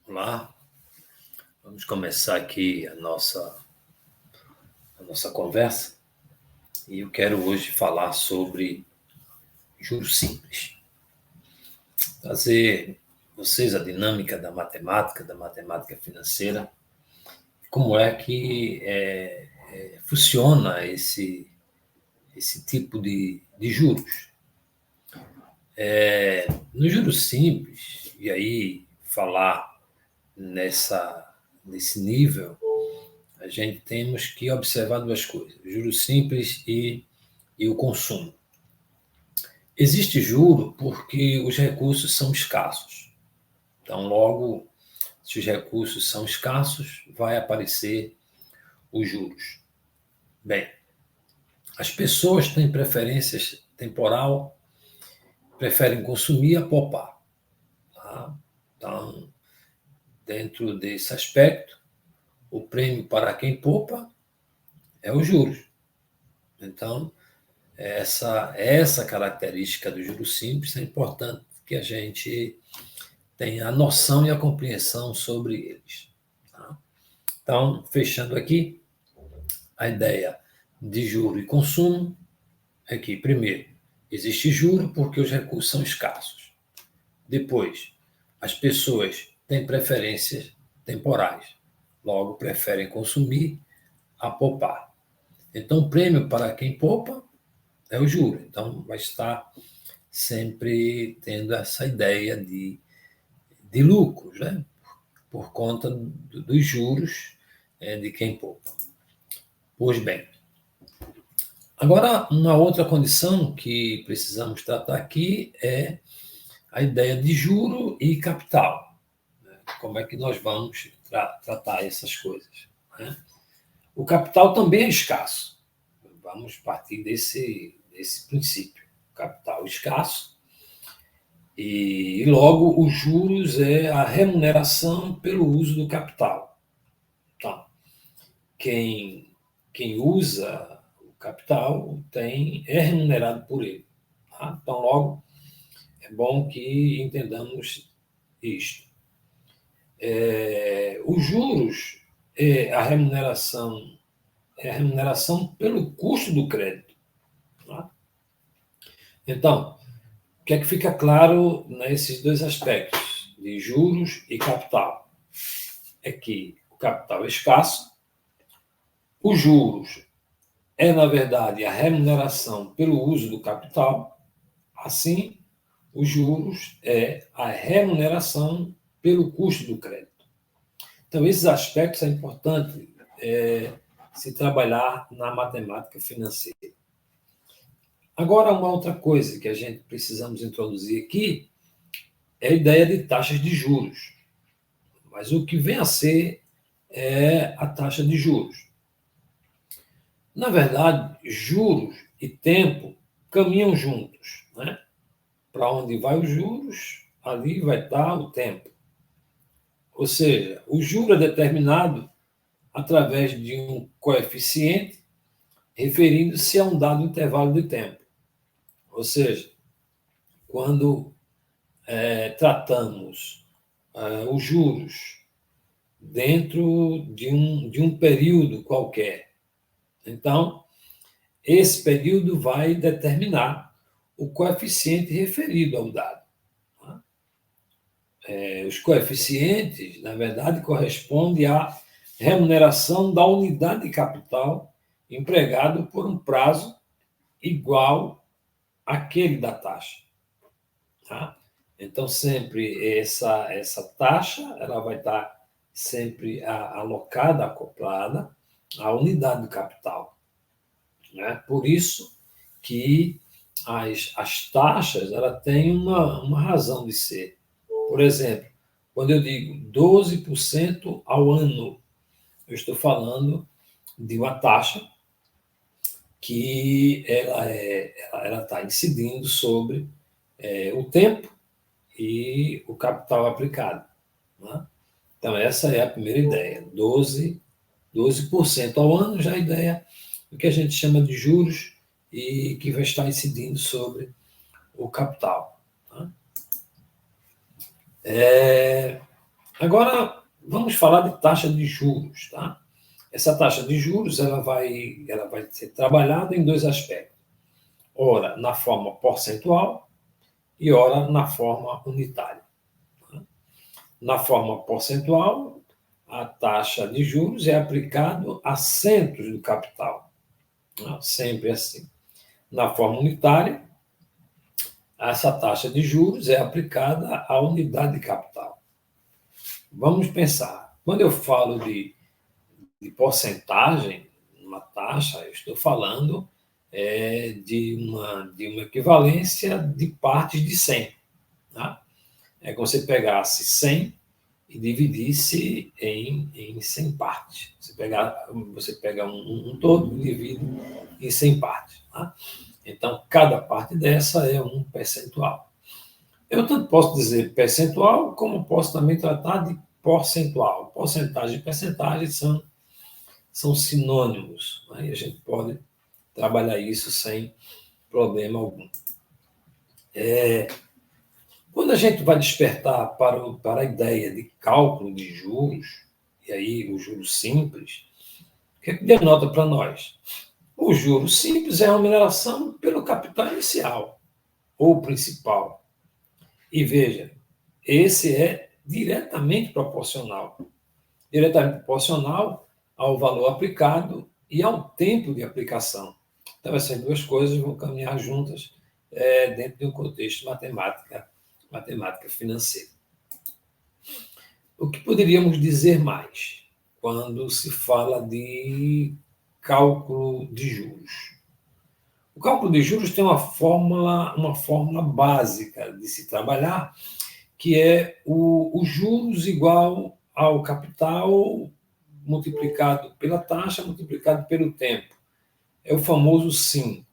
Olá, vamos começar aqui a nossa conversa e eu quero hoje falar sobre juros simples. Trazer vocês a dinâmica da matemática financeira, como é que funciona esse tipo de juros. No juros simples, e aí falar nesse nível, a gente temos que observar duas coisas: juros simples e o consumo. Existe juro porque os recursos são escassos. Então, logo, se os recursos são escassos, vai aparecer os juros. Bem, as pessoas têm preferências temporal, preferem consumir a poupar. Tá? Então, dentro desse aspecto, o prêmio para quem poupa é os juros. Então, essa característica do juros simples é importante que a gente tenha a noção e a compreensão sobre eles. Tá? Então, fechando aqui, a ideia de juro e consumo é que, primeiro, existe juro porque os recursos são escassos. Depois, as pessoas têm preferências temporais, logo preferem consumir a poupar. Então, o prêmio para quem poupa é o juro. Então, vai estar sempre tendo essa ideia de lucros, né? Por conta dos juros de quem poupa. Pois bem, agora uma outra condição que precisamos tratar aqui é a ideia de juro e capital. Como é que nós vamos tratar essas coisas? Né? O capital também é escasso. Vamos partir desse princípio. Capital escasso. E logo, os juros é a remuneração pelo uso do capital. Então, quem usa o capital é remunerado por ele. Tá? Então, logo, é bom que entendamos isto. Os juros é a remuneração pelo custo do crédito. Tá? Então, o que é que fica claro nesses dois aspectos, de juros e capital? É que o capital é escasso, os juros é, na verdade, a remuneração pelo uso do capital, assim, os juros é a remuneração pelo custo do crédito. Então, esses aspectos é importante se trabalhar na matemática financeira. Agora, uma outra coisa que a gente precisamos introduzir aqui é a ideia de taxas de juros. Mas o que vem a ser é a taxa de juros. Na verdade, juros e tempo caminham juntos. Né? Para onde vai os juros, ali vai estar o tempo. Ou seja, o juro é determinado através de um coeficiente referindo-se a um dado intervalo de tempo. Ou seja, quando tratamos os juros dentro de um período qualquer, então, esse período vai determinar o coeficiente referido ao dado. Tá? Os coeficientes, na verdade, correspondem à remuneração da unidade de capital empregado por um prazo igual àquele da taxa. Tá? Então, sempre essa taxa ela vai estar sempre alocada, acoplada à unidade de capital. Né? Por isso que as taxas ela têm uma razão de ser. Por exemplo, quando eu digo 12% ao ano, eu estou falando de uma taxa que ela está incidindo sobre o tempo e o capital aplicado. Né? Então, essa é a primeira ideia. 12% ao ano já é a ideia do que a gente chama de juros e que vai estar incidindo sobre o capital. Tá? Agora, vamos falar de taxa de juros, tá? Essa taxa de juros ela vai ser trabalhada em dois aspectos. Ora, na forma percentual e ora na forma unitária. Na forma percentual, a taxa de juros é aplicada a centos do capital, né? Sempre assim. Na forma unitária, essa taxa de juros é aplicada à unidade de capital. Vamos pensar, quando eu falo de porcentagem, uma taxa, eu estou falando de uma equivalência de partes de 100. Tá? É como se você pegasse 100 e dividisse em 100 partes. Você pega um todo e divide em 100 partes. Tá? Então, cada parte dessa é um percentual. Eu tanto posso dizer percentual, como posso também tratar de porcentual. Porcentagem e percentagem são sinônimos, né? E a gente pode trabalhar isso sem problema algum. Quando a gente vai despertar para a ideia de cálculo de juros, e aí o juros simples, o que é que denota para nós? O juros simples é a remuneração pelo capital inicial, ou principal. E veja, esse é diretamente proporcional ao valor aplicado e ao tempo de aplicação. Então, essas duas coisas vão caminhar juntas dentro de um contexto matemática financeira. O que poderíamos dizer mais quando se fala de cálculo de juros? O cálculo de juros tem uma fórmula básica de se trabalhar, que é o juros igual ao capital multiplicado pela taxa multiplicado pelo tempo. É o famoso SIM.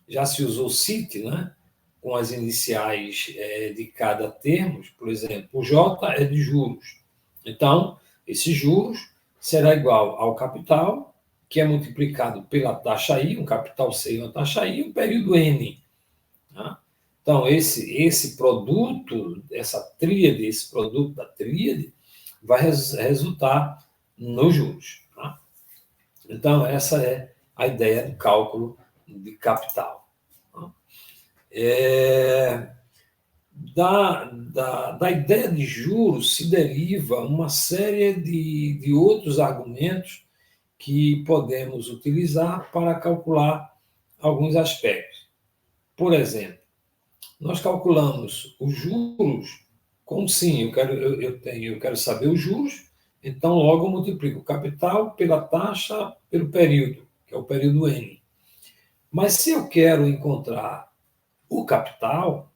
Já se usou CIT, né? Com as iniciais de cada termo, por exemplo, o J é de juros. Então, esse juros será igual ao capital, que é multiplicado pela taxa I, um capital C e uma taxa I, um período N. Tá? Então, esse produto, essa tríade, esse produto da tríade, vai resultar nos juros. Tá? Então, essa é a ideia do cálculo de capital. Tá? Da ideia de juros se deriva uma série de outros argumentos que podemos utilizar para calcular alguns aspectos. Por exemplo, nós calculamos os juros com sim, eu quero saber os juros, então logo eu multiplico o capital pela taxa pelo período, que é o período N. Mas se eu quero encontrar o capital,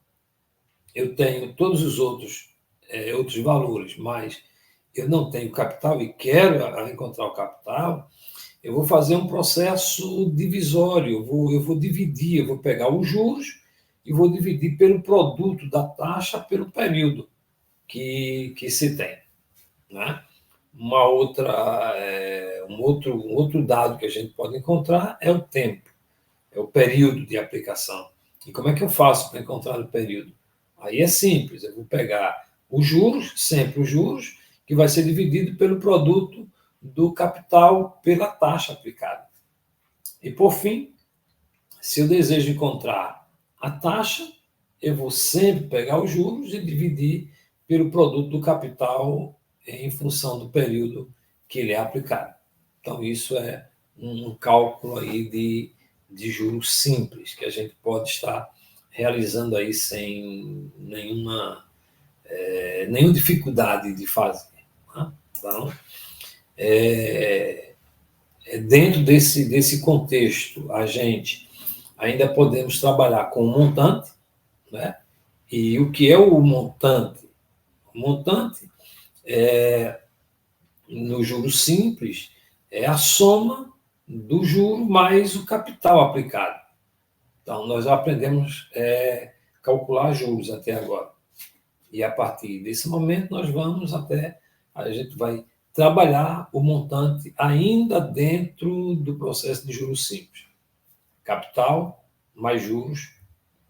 eu tenho todos os outros valores, mas eu não tenho capital e quero encontrar o capital, eu vou fazer um processo divisório, eu vou dividir, eu vou pegar os juros e vou dividir pelo produto da taxa pelo período que se tem. Né? Um outro dado que a gente pode encontrar é o tempo, é o período de aplicação. E como é que eu faço para encontrar o período? Aí é simples, eu vou pegar os juros, sempre os juros, que vai ser dividido pelo produto do capital pela taxa aplicada. E, por fim, se eu desejo encontrar a taxa, eu vou sempre pegar os juros e dividir pelo produto do capital em função do período que ele é aplicado. Então, isso é um cálculo aí de juros simples, que a gente pode estar realizando aí sem nenhuma dificuldade de fazer. Tá? Então, dentro desse contexto, a gente ainda podemos trabalhar com o montante, né? E o que é o montante? O montante, no juro simples, é a soma do juro mais o capital aplicado. Então, nós aprendemos calcular juros até agora. E a partir desse momento, a gente vai trabalhar o montante ainda dentro do processo de juros simples. Capital mais juros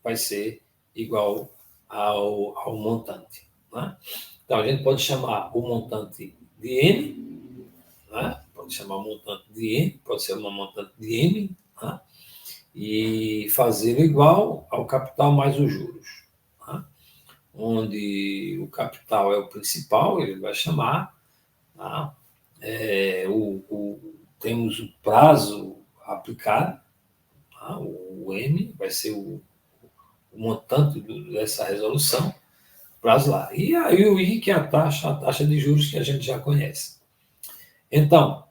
vai ser igual ao montante. Né? Então, a gente pode chamar o montante de N, né? Pode chamar o montante de N, pode ser uma montante de M, né? E fazer igual ao capital mais os juros. Né? Onde o capital é o principal, ele vai chamar, tá? Temos o prazo aplicado, tá? O M vai ser o montante dessa resolução, prazo lá. E aí o I, que é a taxa de juros que a gente já conhece. Então,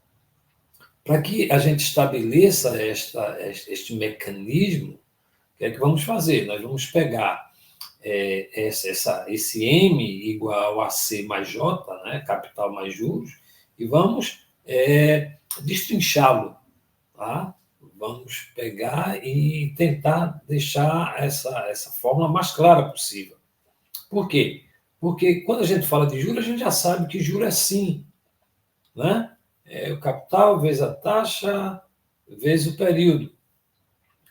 para que a gente estabeleça este mecanismo, o que é que vamos fazer? Nós vamos pegar esse M igual a C mais J, né, capital mais juros, e vamos destrinchá-lo. Tá? Vamos pegar e tentar deixar essa fórmula mais clara possível. Por quê? Porque quando a gente fala de juros, a gente já sabe que juros é sim, né? É o capital vezes a taxa vezes o período.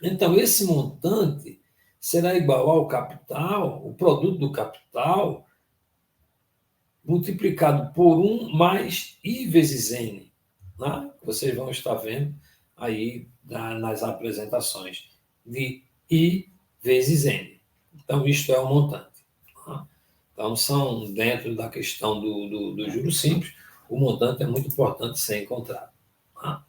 Então, esse montante será igual ao capital, o produto do capital, multiplicado por 1 mais I vezes N. Né? Vocês vão estar vendo aí nas apresentações de I vezes N. Então, isto é o montante. Tá? Então, são dentro da questão do juros simples, o montante é muito importante ser encontrado. Tá?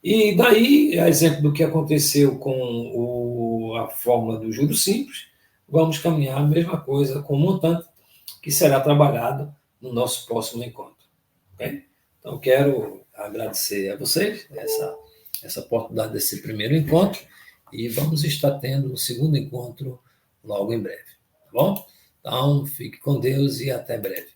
E daí, a exemplo do que aconteceu com a fórmula do juros simples, vamos caminhar a mesma coisa com o montante, que será trabalhado no nosso próximo encontro. Okay? Então, quero agradecer a vocês essa oportunidade desse primeiro encontro e vamos estar tendo o segundo encontro logo em breve. Tá bom? Então, fique com Deus e até breve.